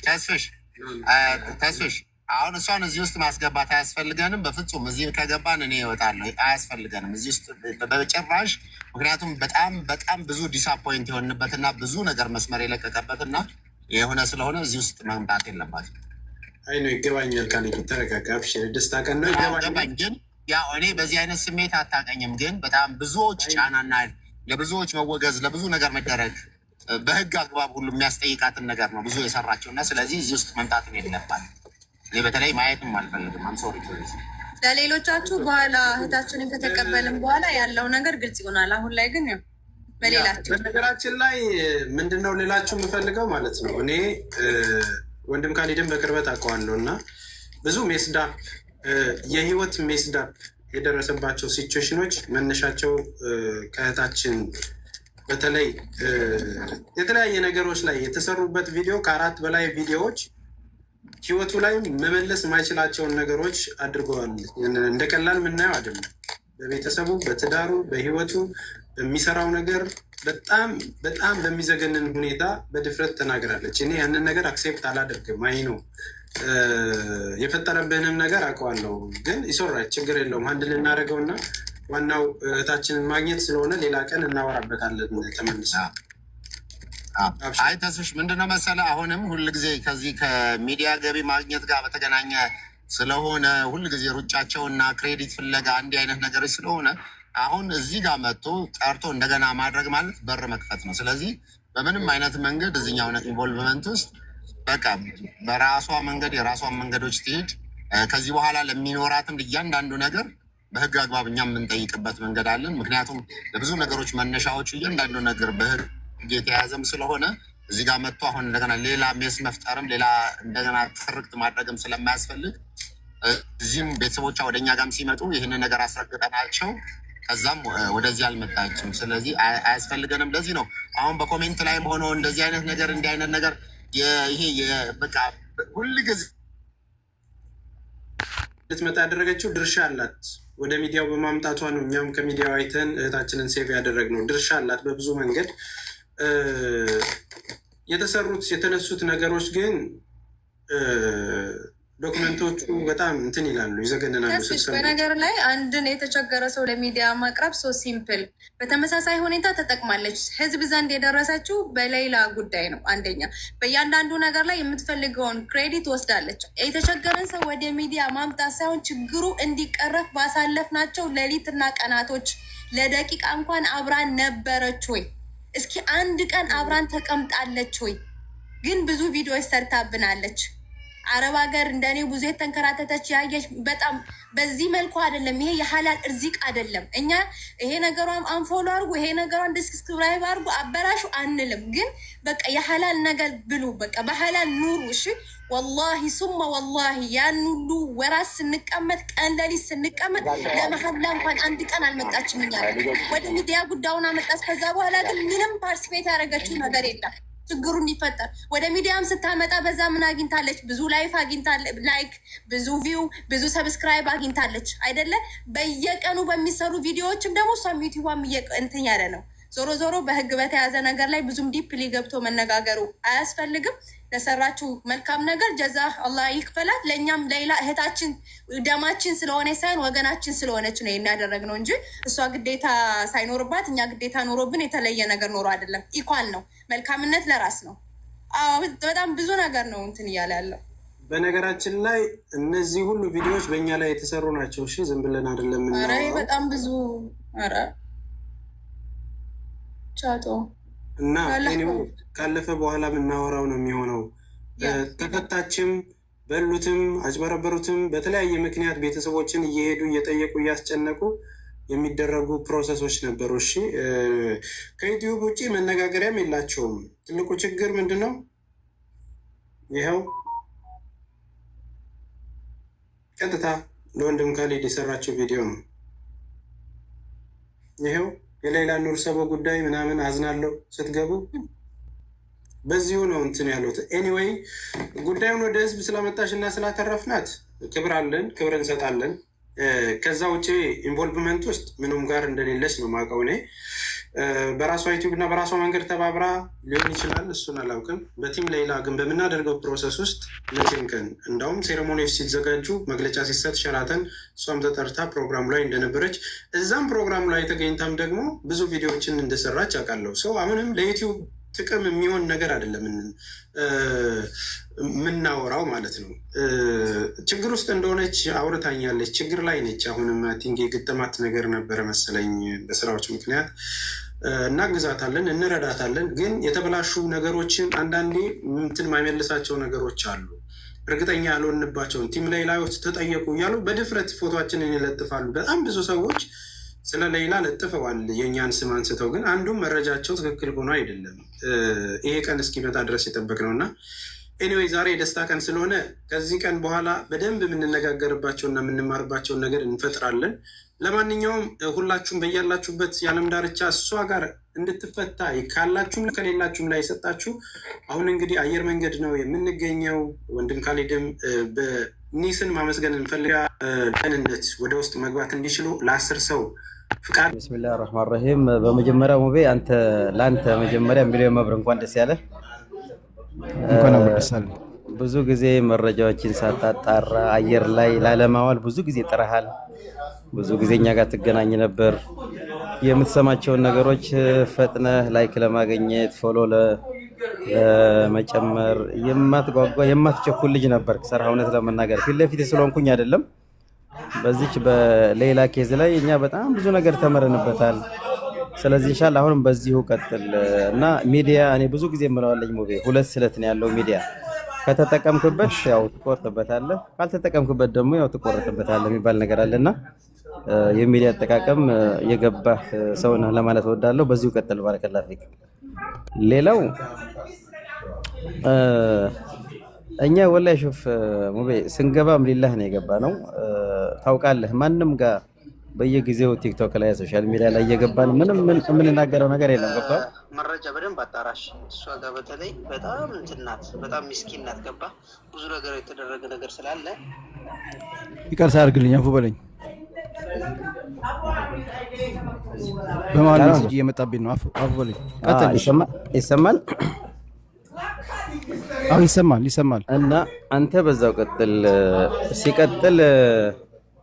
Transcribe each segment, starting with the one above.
ተስፍሽ ተስፍሽ አሁን እሷን እዚህ ውስጥ ማስገባት አያስፈልገንም። በፍጹም እዚህ ከገባን እኔ እወጣለሁ። አያስፈልገንም እዚህ ውስጥ በጭራሽ። ምክንያቱም በጣም ብዙ ዲስአፖይንት የሆንበትና ብዙ ነገር መስመር የለቀቀበትና የሆነ ስለሆነ እዚህ ውስጥ መምጣት የለባትም። አይ ነው ይገባኛል። ካለ ተረጋጋ፣ አብሽር፣ ደስታ ቀን ነው ይገባኝ። ግን ያው እኔ በዚህ አይነት ስሜት አታቀኝም። ግን በጣም ብዙዎች ጫናና ለብዙዎች መወገዝ ለብዙ ነገር መደረግ በህግ አግባብ ሁሉ የሚያስጠይቃትን ነገር ነው ብዙ የሰራቸው እና ስለዚህ እዚህ ውስጥ መምጣት የለባት። እኔ በተለይ ማየትም አልፈልግም። አምሶሪ ለሌሎቻችሁ በኋላ እህታችንን ከተቀበልን በኋላ ያለው ነገር ግልጽ ይሆናል። አሁን ላይ ግን ያው በሌላችሁ በነገራችን ላይ ምንድነው ሌላችሁ የምፈልገው ማለት ነው። እኔ ወንድም ካሊድን በቅርበት አውቀዋለሁ እና ብዙ ሜስዳፕ የህይወት ሜስዳፕ የደረሰባቸው ሲቹዌሽኖች መነሻቸው ከእህታችን በተለይ የተለያየ ነገሮች ላይ የተሰሩበት ቪዲዮ ከ4 በላይ ቪዲዮዎች ህይወቱ ላይ መመለስ የማይችላቸውን ነገሮች አድርገዋል። እንደ ቀላል የምናየው አይደለም። በቤተሰቡ፣ በትዳሩ፣ በህይወቱ በሚሰራው ነገር በጣም በሚዘገንን ሁኔታ በድፍረት ተናግራለች። እኔ ያንን ነገር አክሴፕት አላደርግም። አይ ነው የፈጠረብህንም ነገር አውቀዋለሁ፣ ግን ይሶራች ችግር የለውም። አንድ ልናደርገውና ዋናው እህታችንን ማግኘት ስለሆነ ሌላ ቀን እናወራበታለን ተመልሳ። አይ ተስፍሽ ምንድነው መሰለህ አሁንም ሁልጊዜ ከዚህ ከሚዲያ ገቢ ማግኘት ጋር በተገናኘ ስለሆነ ሁልጊዜ ሩጫቸውና ክሬዲት ፍለጋ እንዲህ አይነት ነገሮች ስለሆነ አሁን እዚህ ጋር መጥቶ ጠርቶ እንደገና ማድረግ ማለት በር መክፈት ነው። ስለዚህ በምንም አይነት መንገድ እዚህኛው ኢንቮልቭመንት ውስጥ በቃ በራሷ መንገድ የራሷን መንገዶች ትሄድ። ከዚህ በኋላ ለሚኖራትም እያንዳንዱ ነገር በህግ አግባብ እኛ የምንጠይቅበት መንገድ አለን። ምክንያቱም ለብዙ ነገሮች መነሻዎቹ እያንዳንዱ ነገር በህግ የተያዘም ስለሆነ እዚህ ጋር መጥቶ አሁን እንደገና ሌላ ሜስ መፍጠርም ሌላ እንደገና ትርክት ማድረግም ስለማያስፈልግ እዚህም ቤተሰቦቿ ወደኛ ጋርም ሲመጡ ይህንን ነገር አስረግጠናቸው ከዛም ወደዚህ አልመጣችም። ስለዚህ አያስፈልገንም። ለዚህ ነው አሁን በኮሜንት ላይም ሆኖ እንደዚህ አይነት ነገር እንዲህ አይነት ነገር ይሄ በቃ ሁልጊዜ ልትመጣ ያደረገችው ድርሻ አላት። ወደ ሚዲያው በማምጣቷ ነው። እኛም ከሚዲያው አይተን እህታችንን ሴቭ ያደረግነው። ድርሻ አላት በብዙ መንገድ። የተነሱት ነገሮች ግን ዶክመንቶቹ በጣም እንትን ይላሉ፣ ይዘገንናሉ። በነገር ላይ አንድን የተቸገረ ሰው ለሚዲያ ማቅረብ ሶ ሲምፕል። በተመሳሳይ ሁኔታ ተጠቅማለች። ህዝብ ዘንድ የደረሰችው በሌላ ጉዳይ ነው። አንደኛ በእያንዳንዱ ነገር ላይ የምትፈልገውን ክሬዲት ወስዳለች። የተቸገረን ሰው ወደ ሚዲያ ማምጣት ሳይሆን ችግሩ እንዲቀረፍ ባሳለፍናቸው ሌሊትና ቀናቶች ለደቂቃ እንኳን አብራን ነበረች ወይ? እስኪ አንድ ቀን አብራን ተቀምጣለች ወይ? ግን ብዙ ቪዲዮዎች ሰርታብናለች። አረብ ሀገር እንደኔ ብዙ የተንከራተተች ያየች በጣም በዚህ መልኩ አይደለም። ይሄ የሀላል እርዚቅ አይደለም። እኛ ይሄ ነገሯን አንፎሎ አርጉ፣ ይሄ ነገሯን ዲስክሪፕሽን አርጉ፣ አበላሹ አንልም። ግን በቃ የሀላል ነገር ብሉ፣ በቃ በሀላል ኑሩ። እሺ ወላሂ ሱመ ወላሂ ያን ሁሉ ወራት ስንቀመጥ ቀን ለሊት ስንቀመጥ ለመሀላ እንኳን አንድ ቀን አልመጣችም። እኛ ወደ ሚዲያ ጉዳዩን አመጣች። ከዛ በኋላ ግን ምንም ፓርቲስፔት ያደረገችው ነገር የለም ችግሩ እንዲፈጠር። ወደ ሚዲያም ስታመጣ በዛ ምን አግኝታለች? ብዙ ላይፍ አግኝታለች፣ ላይክ ብዙ ቪው፣ ብዙ ሰብስክራይብ አግኝታለች አይደለ? በየቀኑ በሚሰሩ ቪዲዮዎችም ደግሞ እሷም ዩቲዩብም እንትን ያለ ነው። ዞሮ ዞሮ በህግ በተያዘ ነገር ላይ ብዙም ዲፕሊ ገብቶ መነጋገሩ አያስፈልግም። ለሰራችሁ መልካም ነገር ጀዛ አላህ ይክፈላት። ለእኛም ሌላ እህታችን ደማችን ስለሆነ ሳይሆን ወገናችን ስለሆነች ነው የሚያደረግነው እንጂ እሷ ግዴታ ሳይኖርባት እኛ ግዴታ ኖሮብን የተለየ ነገር ኖሮ አይደለም። ኢኳል ነው። መልካምነት ለራስ ነው። በጣም ብዙ ነገር ነው እንትን እያለ ያለው። በነገራችን ላይ እነዚህ ሁሉ ቪዲዮዎች በእኛ ላይ የተሰሩ ናቸው። እሺ ዝም ብለን አይደለም። ኧረ በጣም ብዙ ኧረ ቻቶ እና ካለፈ በኋላ የምናወራው ነው የሚሆነው። ተፈታችም በሉትም አጭበረበሩትም በተለያየ ምክንያት ቤተሰቦችን እየሄዱ እየጠየቁ እያስጨነቁ የሚደረጉ ፕሮሰሶች ነበሩ። እሺ ከዩቲዩብ ውጭ መነጋገሪያም የላቸውም። ትልቁ ችግር ምንድን ነው? ይኸው ቀጥታ ለወንድም ካሊድ የሰራቸው ቪዲዮ ነው። ይኸው የሌላ ኑር ሰቦ ጉዳይ ምናምን አዝናለሁ ስትገቡ በዚሁ ነው እንትን ያሉት። ኤኒዌይ ጉዳዩን ወደ ህዝብ ስለመጣሽ እና ስላተረፍናት ክብር አለን፣ ክብር እንሰጣለን። ከዛ ውጭ ኢንቮልቭመንት ውስጥ ምንም ጋር እንደሌለች ነው የማውቀው እኔ። በራሷ ዩቲዩብ እና በራሷ መንገድ ተባብራ ሊሆን ይችላል፣ እሱን አላውቅም። በቲም ሌላ ግን በምናደርገው ፕሮሰስ ውስጥ መቼም ቀን እንዳውም ሴሬሞኒዎች ሲዘጋጁ መግለጫ ሲሰጥ ሸራተን እሷም ተጠርታ ፕሮግራሙ ላይ እንደነበረች እዛም ፕሮግራሙ ላይ ተገኝታም ደግሞ ብዙ ቪዲዮዎችን እንደሰራች አውቃለሁ። ሰው አሁንም ለዩቲዩብ ጥቅም የሚሆን ነገር አይደለም የምናወራው ማለት ነው። ችግር ውስጥ እንደሆነች አውርታኛለች። ችግር ላይ ነች። አሁንም ቲንግ የገጠማት ነገር ነበረ መሰለኝ በስራዎች ምክንያት። እናግዛታለን፣ እንረዳታለን። ግን የተበላሹ ነገሮችን አንዳንዴ እንትን ማይመልሳቸው ነገሮች አሉ። እርግጠኛ ያልሆንባቸውን ቲም ሌላዎች ተጠየቁ እያሉ በድፍረት ፎቶችንን ይለጥፋሉ። በጣም ብዙ ሰዎች ስለ ሌላ ለጥፈዋል የእኛን ስም አንስተው፣ ግን አንዱም መረጃቸው ትክክል ሆኖ አይደለም። ይሄ ቀን እስኪመጣ ድረስ የጠበቅ ነው እና ኤኒዌይ ዛሬ የደስታ ቀን ስለሆነ ከዚህ ቀን በኋላ በደንብ የምንነጋገርባቸውና የምንማርባቸውን ነገር እንፈጥራለን። ለማንኛውም ሁላችሁም በያላችሁበት የዓለም ዳርቻ እሷ ጋር እንድትፈታ ካላችሁም ከሌላችሁም ላይ የሰጣችሁ አሁን እንግዲህ አየር መንገድ ነው የምንገኘው። ወንድም ካሊድም በኒስን ማመስገን እንፈልጋ ደህንነት ወደ ውስጥ መግባት እንዲችሉ ለ10 ሰው ፍቃድ። ብስሚላህ ራህማን ራሂም። በመጀመሪያ ሙቤ ለአንተ መጀመሪያ ሚሊዮን መብር እንኳን ደስ ያለ። እንኳን አብረሳል። ብዙ ጊዜ መረጃዎችን ሳታጣራ አየር ላይ ላለማዋል ብዙ ጊዜ ጥረሃል። ብዙ ጊዜ እኛ ጋር ትገናኝ ነበር። የምትሰማቸውን ነገሮች ፈጥነህ ላይክ ለማግኘት ፎሎ ለመጨመር የማትጓጓ የማትቸኩል ልጅ ነበር። ሰራ እውነት ለመናገር ፊት ለፊት ስለሆንኩኝ አይደለም። በዚች በሌላ ኬዝ ላይ እኛ በጣም ብዙ ነገር ተመረንበታል። ስለዚህ ኢንሻአላህ አሁንም በዚሁ ቀጥል እና ሚዲያ እኔ ብዙ ጊዜ የምለዋለኝ ሙቤ ሁለት ስለት ነው ያለው ሚዲያ። ከተጠቀምክበት ያው ትቆርጥበታለህ፣ ካልተጠቀምክበት ደግሞ ያው ትቆርጥበታለህ የሚባል ነገር አለና የሚዲያ አጠቃቀም የገባህ ሰው ነህ ለማለት እወዳለሁ። በዚሁ ቀጥል። ባረከላህ ፊክ። ሌላው እኛ ወላሂ ሹፍ ሙቤ ስንገባም ሊላህ ነው የገባ ነው። ታውቃለህ ማንም ጋር በየጊዜው ቲክቶክ ላይ ሶሻል ሚዲያ ላይ እየገባን ምንም የምንናገረው ነገር የለም። ገባ መረጃ በደንብ አጣራሽ። እሷ ጋር በተለይ በጣም እንትን ናት፣ በጣም ምስኪን ናት። ገባ ብዙ ነገር የተደረገ ነገር ስላለ ይቅርታ አድርግልኝ፣ አፉ በለኝ። በመሀል ሜሴጅ እየመጣብኝ ነው። አፉ በለኝ። ቀጥል። ይሰማል? አዎ ይሰማል። እና አንተ በዛው ቀጥል። ሲቀጥል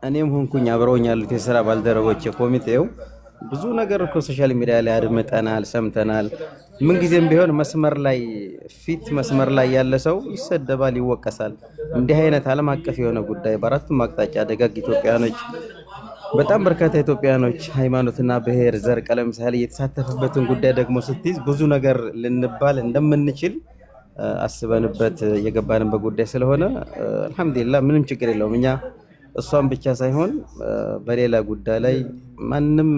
እኔም ሆንኩኝ አብረውኝ ያሉት የሥራ ባልደረቦች ኮሚቴው ብዙ ነገር እኮ ሶሻል ሚዲያ ላይ አድምጠናል፣ ሰምተናል። ምን ጊዜም ቢሆን መስመር ላይ ያለ ሰው ይሰደባል፣ ይወቀሳል። እንዲህ አይነት ዓለም አቀፍ የሆነ ጉዳይ በአራቱም አቅጣጫ ደጋግ ኢትዮጵያኖች፣ በጣም በርካታ ኢትዮጵያኖች ሃይማኖትና ብሔር፣ ዘር፣ ቀለም ሳይል የተሳተፈበትን ጉዳይ ደግሞ ስትይዝ ብዙ ነገር ልንባል እንደምንችል አስበንበት የገባንበት ጉዳይ ስለሆነ አልሐምዱሊላህ ምንም ችግር የለውም። እኛ እሷን ብቻ ሳይሆን በሌላ ጉዳይ ላይ ማንም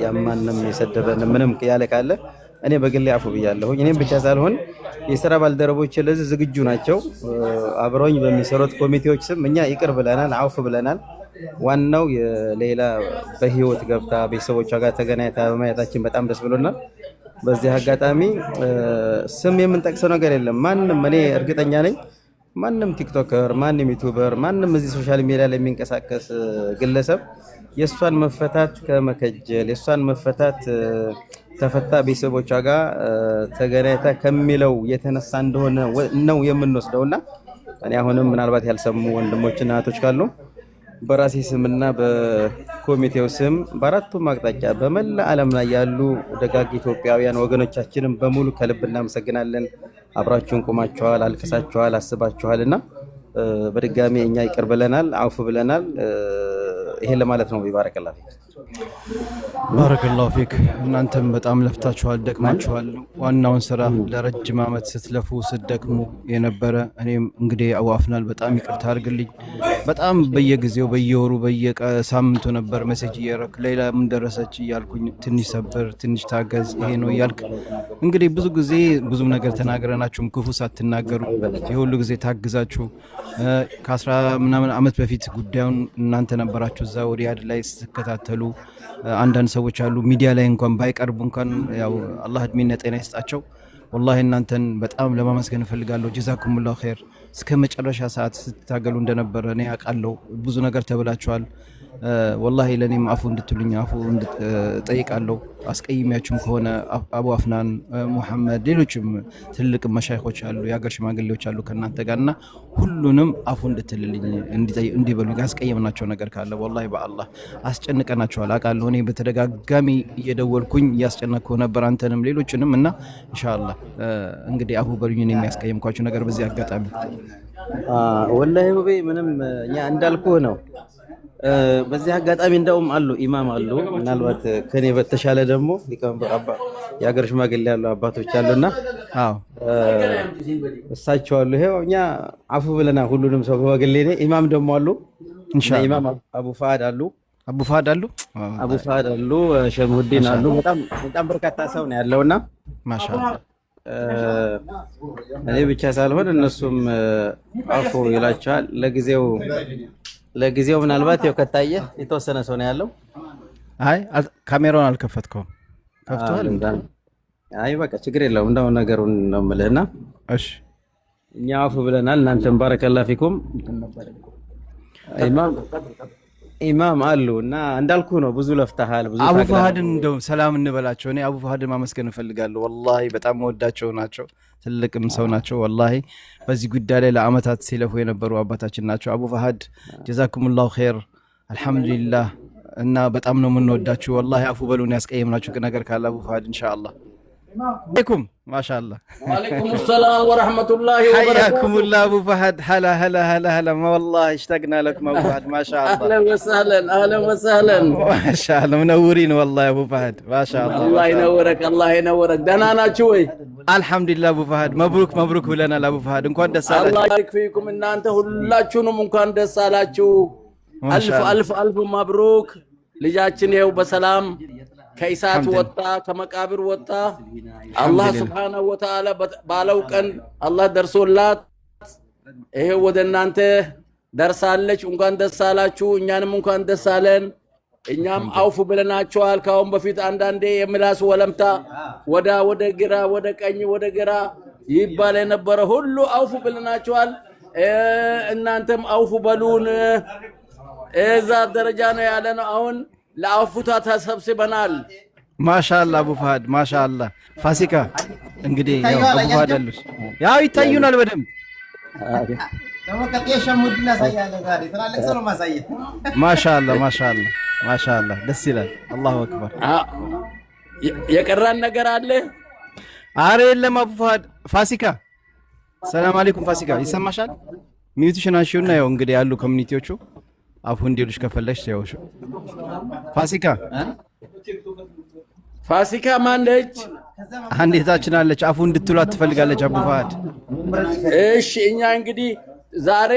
ያማንም የሰደበን ምንም ያለ ካለ እኔ በግሌ አፉ ብያለሁኝ። እኔም ብቻ ሳልሆን የሥራ ባልደረቦች ለዚህ ዝግጁ ናቸው። አብረውኝ በሚሰሩት ኮሚቴዎች ስም እኛ ይቅር ብለናል፣ አውፍ ብለናል። ዋናው የሌላ በህይወት ገብታ ቤተሰቦቿ ጋር ተገናኝታ በማየታችን በጣም ደስ ብሎናል። በዚህ አጋጣሚ ስም የምንጠቅሰው ነገር የለም። ማንም እኔ እርግጠኛ ነኝ ማንም ቲክቶከር፣ ማንም ዩቲዩበር፣ ማንም እዚህ ሶሻል ሚዲያ ላይ የሚንቀሳቀስ ግለሰብ የእሷን መፈታት ከመከጀል የእሷን መፈታት ተፈታ ቤተሰቦቿ ጋር ተገናኝታ ከሚለው የተነሳ እንደሆነ ነው የምንወስደውና እኔ አሁንም ምናልባት ያልሰሙ ወንድሞችና እህቶች ካሉ በራሴ ስምና በኮሚቴው ስም በአራቱም አቅጣጫ በመላ ዓለም ላይ ያሉ ደጋግ ኢትዮጵያውያን ወገኖቻችንን በሙሉ ከልብ እናመሰግናለን። አብራችሁን ቆማችኋል፣ አልቅሳችኋል፣ አስባችኋልና በድጋሚ እኛ ይቅር ብለናል፣ አውፍ ብለናል። ይሄን ለማለት ነው። ባረከላሁ ፊክ። ባረከላሁ ፊክ። እናንተም በጣም ለፍታችኋል፣ ደክማችኋል። ዋናውን ስራ ለረጅም ዓመት ስትለፉ ስትደክሙ የነበረ እኔም እንግዲህ አዋፍናል። በጣም ይቅርታ አድርግልኝ። በጣም በየጊዜው በየወሩ በየሳምንቱ ነበር ሜሴጅ እየረክ ሌላ ምን ደረሰች እያልኩኝ ትንሽ ሰብር ትንሽ ታገዝ ይሄ ነው እያልክ እንግዲህ ብዙ ጊዜ ብዙ ነገር ተናግረናችሁም ክፉ ሳትናገሩ የሁሉ ጊዜ ታግዛችሁ ከ10 ምናምን ዓመት በፊት ጉዳዩን እናንተ ነበራችሁ እዛ ሪያድ ላይ ስትከታተሉ። አንዳንድ ሰዎች አሉ ሚዲያ ላይ እንኳን ባይቀርቡ እንኳን ያው አላህ እድሜና ጤና ይስጣቸው። ወላሂ እናንተን በጣም ለማመስገን እፈልጋለሁ። ጀዛኩሙላሁ ኸይር። እስከ መጨረሻ ሰዓት ስትታገሉ እንደነበረ እኔ አውቃለሁ። ብዙ ነገር ተብላችኋል። ወላሂ ለኔም አፉ እንድትሉኝ አፉ እንድጠይቃለሁ። አስቀይሚያችሁም ከሆነ አቡ አፍናን ሙሐመድ፣ ሌሎችም ትልቅ መሻይኾች አሉ፣ የሀገር ሽማግሌዎች አሉ ከእናንተ ጋርና ሁሉንም አፉ እንድትልልኝ እንዲበሉኝ። ያስቀየምናቸው ነገር ካለ ወላሂ በአላህ አስጨንቀናቸዋል አውቃለሁ። እኔ በተደጋጋሚ እየደወልኩኝ እያስጨነቅኩ ነበር አንተንም ሌሎችንም እና ኢንሻአላህ እንግዲህ አፉ በሉኝ የሚያስቀየምኳቸው ነገር በዚህ አጋጣሚ። ወላሂ ውቤ ምንም እኛ እንዳልኩህ ነው። በዚህ አጋጣሚ እንደውም አሉ ኢማም አሉ፣ ምናልባት ከኔ በተሻለ ደግሞ ሊቀመንበር የሀገር ሽማግሌ ያሉ አባቶች አሉና እሳቸው አሉ። ይሄው እኛ አፉ ብለና ሁሉንም ሰው በወገሌ ነኝ። ኢማም ደግሞ አሉ ኢንሻአላህ። ኢማም አቡ ፋድ አሉ፣ አቡ ፋድ አሉ፣ ሸምሁዲን አሉ። በጣም በርካታ ሰው ነው ያለውና ማሻአላህ እኔ ብቻ ሳልሆን እነሱም አፉ ይላቸዋል። ለጊዜው ምናልባት ያው ከታየ የተወሰነ ሰው ነው ያለው። አይ ካሜራውን አልከፈትከውም? ከፍቷል። አይ በቃ ችግር የለውም። እንደው ነገሩን ነው የምልህና እሺ እኛ አፉ ብለናል። እናንተም ባረከላሁ ፊኩም ኢማም አሉ እና እንዳልኩ ነው። ብዙ ለፍተሃል። ብዙ አቡ ፋሃድን እንደው ሰላም እንበላቸው። እኔ አቡ ፋሃድን ማመስገን እፈልጋለሁ። ወላሂ በጣም ወዳቸው ናቸው። ትልቅም ሰው ናቸው። ወላሂ በዚህ ጉዳይ ላይ ለአመታት ሲለፉ የነበሩ አባታችን ናቸው። አቡ ፋሃድ ጀዛኩሙላሁ ኸይር አልሐምዱሊላህ። እና በጣም ነው የምንወዳችሁ። ወላሂ አፉ በሉን ያስቀየምናችሁ ነገር ካለ አቡ ፋሃድ ኢንሻአላህ። عليكم ما شاء الله. وعليكم السلام ورحمة الله وبركاته. حياكم الله أبو فهد. هلا هلا هلا هلا ما والله اشتقنا لكم أبو فهد ما شاء الله. أهلا وسهلا أهلا وسهلا. ما شاء الله منورين والله يا أبو فهد ما شاء الله. الله ينورك الله ينورك. دنانا شوي. الحمد لله أبو فهد مبروك مبروك لنا أبو فهد إنكم دسالة. الله يبارك فيكم إن أنت هلا شنو ممكن دسالة شو. ألف ألف ألف مبروك. لجاتني يوم بسلام. ከኢሳት ወጣ ከመቃብር ወጣ። አላህ ሱብሓነሁ ወተዓላ ባለው ቀን አላህ ደርሶላት ይሄ ወደ እናንተ ደርሳለች። እንኳን ደስ አላችሁ፣ እኛንም እንኳን ደስ አለን። እኛም አውፍ ብለናቸዋል። ካሁን በፊት አንዳንዴ የምላስ ወለምታ ወደ ግራ ወደ ቀኝ ወደ ግራ ይባል የነበረ ሁሉ አውፍ ብለናቸዋል። እናንተም አውፍ በሉን። እዛ ደረጃ ነው ያለ ነው አሁን ለአፉታ ተሰብስበናል። ማሻአላ አቡ ፋሃድ ማሻአላ። ፋሲካ እንግዲህ ያው አቡ ፋሃድ አሉሽ ያው ይታዩናል በደንብ ማሻአላ ማሻአላ ማሻአላ ደስ ይላል። አላሁ አክበር። የቀራን ነገር አለ? አረ የለም አቡ ፋሃድ። ፋሲካ ሰላም አለይኩም። ፋሲካ ይሰማሻል? ሚዩትሽን አንሺውና ያው እንግዲህ ያሉ ኮሚኒቲዎቹ አፉ እንዲሉሽ ከፈለሽ ያው ፋሲካ ማነች? አንዴታችን አለች አፉ እንድትሏት ትፈልጋለች አቡ ፋሃድ። እሺ እኛ እንግዲህ ዛሬ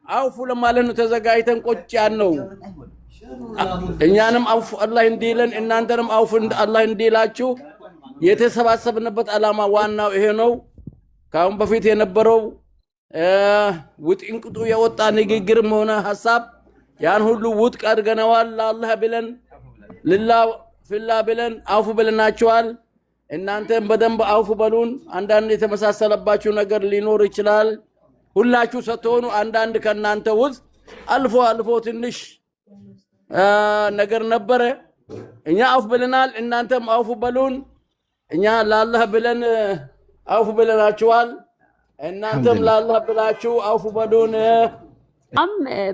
አውፉ ለማለት ነው ተዘጋጅተን ቁጭ ያልነው። እኛንም አውፉ አላህ እንዲለን እናንተንም አውፉ አላህ እንዲላችሁ የተሰባሰብንበት ዓላማ ዋናው ይሄ ነው። ካሁን በፊት የነበረው ውጥንቅጡ የወጣ ንግግርም ሆነ ሐሳብ ያን ሁሉ ውድቅ አድርገነዋል። ለአላህ ብለን ልላህ ፊላ ብለን አውፉ ብለናችኋል። እናንተም በደንብ አውፉ በሉን። አንዳንድ የተመሳሰለባችሁ ነገር ሊኖር ይችላል። ሁላችሁ ስትሆኑ አንዳንድ ከናንተ ውስጥ አልፎ አልፎ ትንሽ ነገር ነበረ። እኛ አውፉ ብለናል፣ እናንተም አውፉ በሉን። እኛ ለአላህ ብለን አውፉ ብለናችኋል። እናንተም ለአላህ ብላችሁ አውፉ በሉን።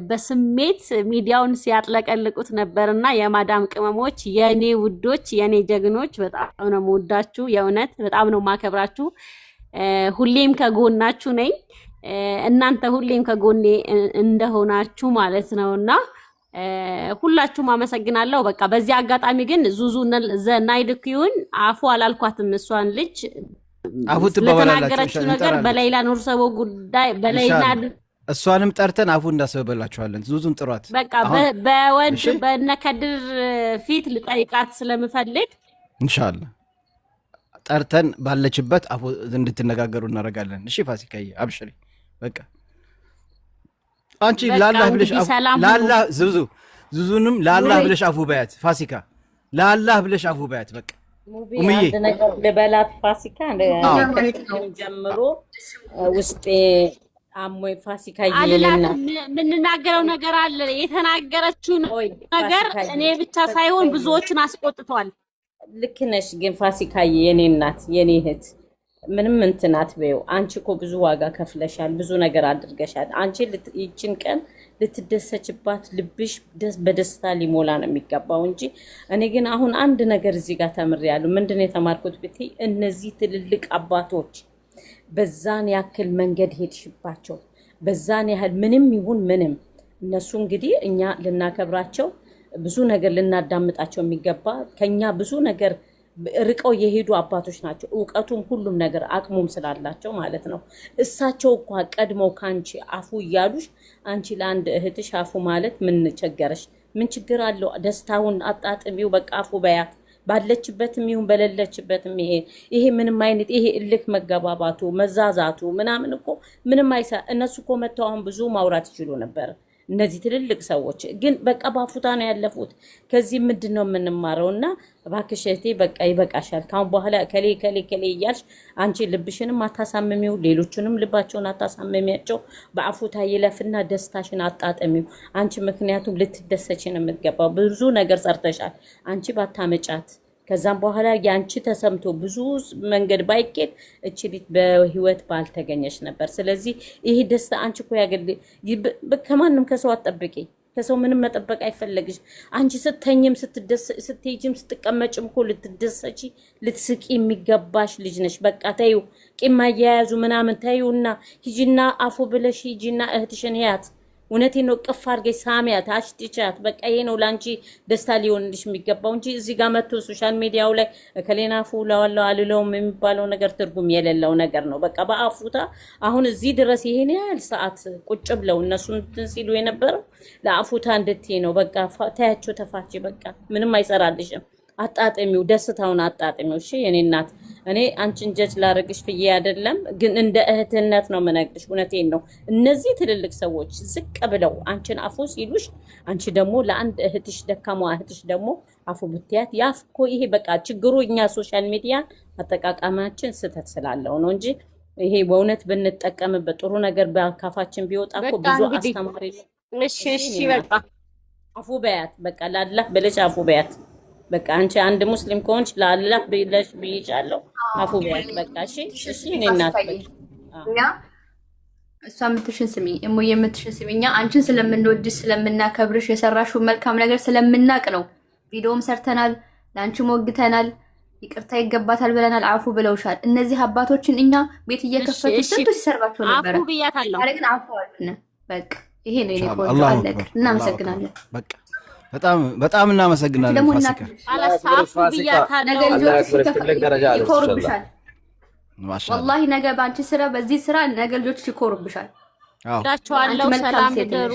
በስሜት ሚዲያውን ሲያጥለቀልቁት ነበርና የማዳም ቅመሞች የኔ ውዶች የኔ ጀግኖች በጣም ነው የምወዳችሁ። የእውነት በጣም ነው ማከብራችሁ። ሁሌም ከጎናችሁ ነኝ። እናንተ ሁሌም ከጎኔ እንደሆናችሁ ማለት ነውና ሁላችሁም አመሰግናለሁ። በቃ በዚህ አጋጣሚ ግን ዙዙ ዘናይድኩን አፉ አላልኳትም። እሷን ልጅ አፉ ትባባላላችሁ ነገር በሌላ ኑር ሰው ጉዳይ በሌላ እሷንም ጠርተን አፉ እንዳሰበላችኋለን። ዙዙን ጥሯት። በቃ በወንድ በነከድር ፊት ልጠይቃት ስለምፈልግ ኢንሻአላህ ጠርተን ባለችበት አፉ እንድትነጋገሩ እናደርጋለን። እሺ ፋሲካዬ አብሽሪ። በቃ አንቺ ለአላህ ብለሽ ለአላህ ዙዙንም ለአላህ ብለሽ አፉ በያት። ፋሲካ ለአላህ ብለሽ አፉ በያት። በቃ ኡምዬ ልበላት ፋሲካ ጀምሮ ውስጤ አሞይ ፋሲካዬ አልላት የኔና የምንናገረው ነገር አለ። የተናገረችውን ኦይ ነገር ፋሲካዬ እኔ ብቻ ሳይሆን ብዙዎችን አስቆጥቷል። ልክ ነሽ። ግን ፋሲካዬ የኔ እናት የኔ እህት ምንም እንትናት በይው። አንቺ እኮ ብዙ ዋጋ ከፍለሻል፣ ብዙ ነገር አድርገሻል። አንቺ ይችን ቀን ልትደሰችባት ልብሽ በደስታ ሊሞላ ነው የሚገባው እንጂ እኔ ግን አሁን አንድ ነገር እዚህ ጋር ተምሬያለሁ። ምንድን ነው የተማርኩት ብትይ እነዚህ ትልልቅ አባቶች በዛን ያክል መንገድ ሄድሽባቸው፣ በዛን ያህል ምንም ይሁን ምንም እነሱ እንግዲህ እኛ ልናከብራቸው ብዙ ነገር ልናዳምጣቸው የሚገባ ከኛ ብዙ ነገር ርቀው የሄዱ አባቶች ናቸው። እውቀቱም ሁሉም ነገር አቅሙም ስላላቸው ማለት ነው። እሳቸው እንኳን ቀድመው ካንቺ አፉ እያሉሽ አንቺ ለአንድ እህትሽ አፉ ማለት ምን ቸገረሽ? ምን ችግር አለው? ደስታውን አጣጥሚው፣ በቃ አፉ በያት። ባለችበትም ይሁን በሌለችበትም ይሄ ምንም አይነት ይሄ እልክ መገባባቱ መዛዛቱ ምናምን እኮ ምንም አይሳ። እነሱ እኮ መተው አሁን ብዙ ማውራት ይችሉ ነበር እነዚህ ትልልቅ ሰዎች፣ ግን በቃ ባፉታ ነው ያለፉት። ከዚህ ምንድን ነው የምንማረው? እና እባክሽ እህቴ በቃ ይበቃሻል። ካሁን በኋላ ከሌ እያልሽ አንቺ ልብሽንም አታሳምሚው፣ ሌሎቹንም ልባቸውን አታሳምሚያቸው። በአፉታ ይለፍና ደስታሽን አጣጥሚው አንቺ። ምክንያቱም ልትደሰች ነው የምትገባው። ብዙ ነገር ሰርተሻል አንቺ ባታመጫት። ከዛም በኋላ ያንቺ ተሰምቶ ብዙ መንገድ ባይኬድ እቺ ልጅ በህይወት ባልተገኘች ነበር። ስለዚህ ይሄ ደስታ አንቺ እኮ ያገል ከማንም ከሰው አትጠብቂ። ከሰው ምንም መጠበቅ አይፈለግሽ። አንቺ ስተኝም ስትሄጂም ስትቀመጭም እኮ ልትደሰቺ ልትስቂ የሚገባሽ ልጅ ነሽ። በቃ ተይው፣ ቂም አያያዙ ምናምን ተይውና ሂጂና አፉ ብለሽ ሂጂና እህትሽን ያት። እውነቴን ነው። ቅፍ አድርገሽ ሳሚያት፣ አሽትቻት። በቃ ይሄ ነው ላንቺ ደስታ ሊሆንልሽ የሚገባው እንጂ እዚህ ጋር መጥቶ ሶሻል ሚዲያው ላይ ከሌናፉ ለዋለው አልለውም የሚባለው ነገር ትርጉም የሌለው ነገር ነው። በቃ በአፉታ አሁን እዚህ ድረስ ይሄን ያህል ሰዓት ቁጭ ብለው እነሱ እንትን ሲሉ የነበረው ለአፉታ እንድትይ ነው። በቃ ታያቸው፣ ተፋቺ። በቃ ምንም አይሰራልሽም። አጣጥሚው፣ ደስታውን አጣጥሚው። እሺ የኔ እናት፣ እኔ አንቺን ጀጅ ላረግሽ ፍዬ አይደለም፣ ግን እንደ እህትነት ነው የምነግርሽ። እውነቴን ነው። እነዚህ ትልልቅ ሰዎች ዝቅ ብለው አንቺን አፉ ሲሉሽ፣ አንቺ ደግሞ ለአንድ እህትሽ ደካማ እህትሽ ደግሞ አፉ ብትያት፣ ያፍ እኮ ይሄ በቃ ችግሩ እኛ ሶሻል ሚዲያ አጠቃቀማችን ስህተት ስላለው ነው እንጂ ይሄ በእውነት ብንጠቀምበት ጥሩ ነገር በካፋችን ቢወጣ እኮ ብዙ አስተማሪ ነው። እሺ በቃ አፉ በያት። በቃ ላላህ ብለሽ አፉ በያት። በቃ አንቺ አንድ ሙስሊም ከሆንሽ ለአላህ ብለሽ ብይሻለሁ አፉ በያት። በቃ እሺ እኔ እናት እኛ እሷ የምትሽን ስሚ፣ እሞ የምትሽን ስሚ። እኛ አንቺን ስለምንወድሽ ስለምናከብርሽ የሰራሽው መልካም ነገር ስለምናቅ ነው። ቪዲዮም ሰርተናል፣ ለአንቺ ሞግተናል፣ ይቅርታ ይገባታል ብለናል። አፉ ብለውሻል። እነዚህ አባቶችን እኛ ቤት እየከፈቱ ስንቱ ሲሰርባቸው ነበር። አፉ ብያታለሁ። አረ ግን አፉ አልኩነ። በቃ ይሄ ነው የኔ ቆንጆ። አለቀ። እናመሰግናለን። በቃ በጣም እናመሰግናለን ፋሲካ። አላሳፉ ብያታለሁ። ነገ ልጆች ይኮሩብሻል። ወላሂ ነገ በአንቺ ስራ፣ በዚህ ስራ ነገ ልጆች ይኮሩብሻል። ዳቸዋለሁ። ሰላም ደሩ